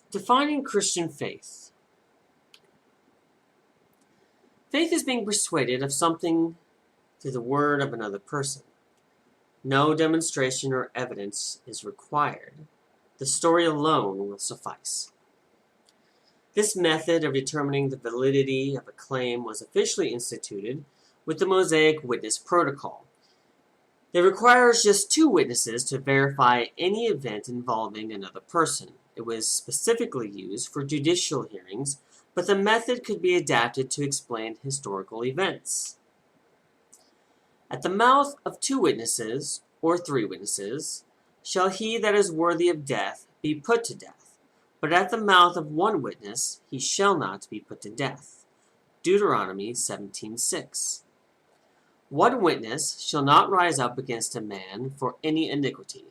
Defining Christian faith. Faith is being persuaded of something through the word of another person. No demonstration or evidence is required. The story alone will suffice. This method of determining the validity of a claim was officially instituted with the Mosaic Witness Protocol. It requires just 2 witnesses to verify any event involving another person. It was specifically used for judicial hearings, but the method could be adapted to explain historical events. At the mouth of 2 witnesses, or 3 witnesses, shall he that is worthy of death be put to death, but at the mouth of 1 witness he shall not be put to death. Deuteronomy 17:6. 1 witness shall not rise up against a man for any iniquity,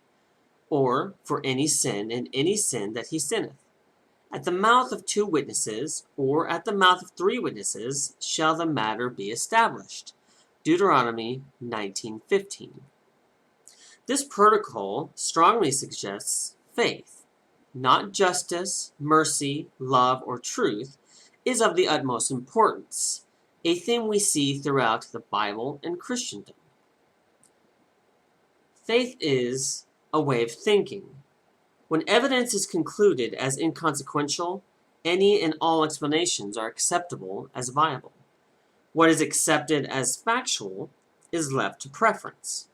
or for any sin in any sin that he sinneth. At the mouth of 2 witnesses, or at the mouth of 3 witnesses, shall the matter be established. Deuteronomy 19:15. This protocol strongly suggests faith, not justice, mercy, love, or truth, is of the utmost importance, a theme we see throughout the Bible and Christendom. Faith is a way of thinking. When evidence is concluded as inconsequential, any and all explanations are acceptable as viable. What is accepted as factual is left to preference.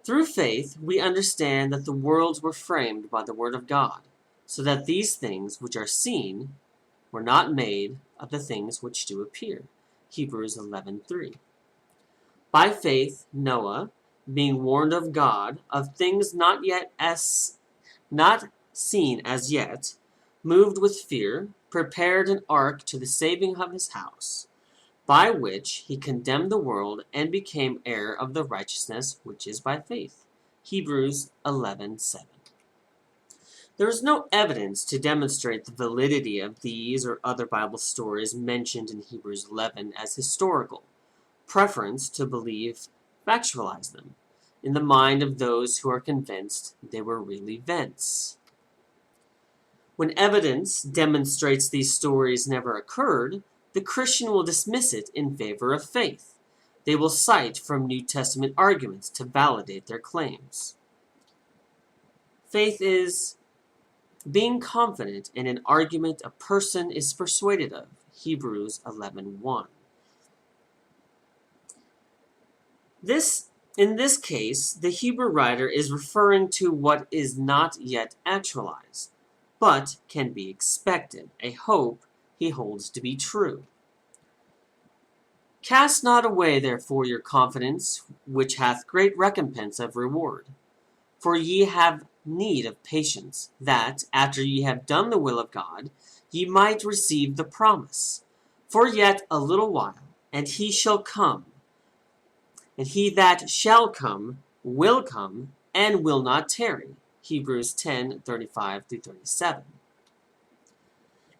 Through faith, we understand that the worlds were framed by the Word of God, so that these things which are seen were not made of the things which do appear. Hebrews 11:3. By faith, Noah, being warned of God of things not seen as yet, moved with fear, prepared an ark to the saving of his house, by which he condemned the world and became heir of the righteousness which is by faith. Hebrews 11:7. There is no evidence to demonstrate the validity of these or other Bible stories mentioned in Hebrews 11 as historical. Preference to believe factualize them in the mind of those who are convinced they were real events. When evidence demonstrates these stories never occurred, the Christian will dismiss it in favor of faith. They will cite from New Testament arguments to validate their claims. Faith is being confident in an argument a person is persuaded of. Hebrews 11:1. In this case, the Hebrew writer is referring to what is not yet actualized, but can be expected, a hope he holds to be true. Cast not away therefore your confidence, which hath great recompense of reward. For ye have need of patience, that, after ye have done the will of God, ye might receive the promise. For yet a little while, and he shall come, and he that shall come, and will not tarry. Hebrews 10:35-37.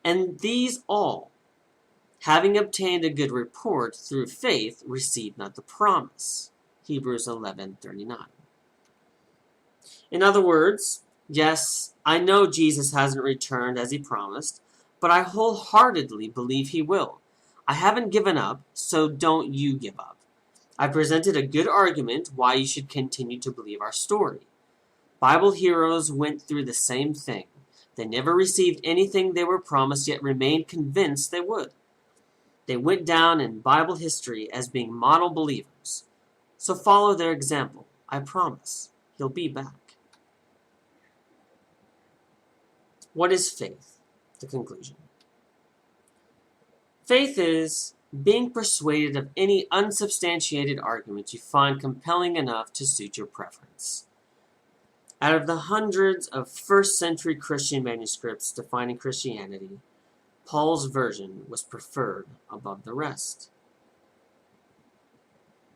And these all, having obtained a good report through faith, received not the promise. Hebrews 11:39. In other words, yes, I know Jesus hasn't returned as he promised, but I wholeheartedly believe he will. I haven't given up, so don't you give up. I presented a good argument why you should continue to believe our story. Bible heroes went through the same thing. They never received anything they were promised, yet remained convinced they would. They went down in Bible history as being model believers. So follow their example. I promise he'll be back. What is faith? The conclusion. Faith is being persuaded of any unsubstantiated argument you find compelling enough to suit your preference. Out of the hundreds of first-century Christian manuscripts defining Christianity, Paul's version was preferred above the rest.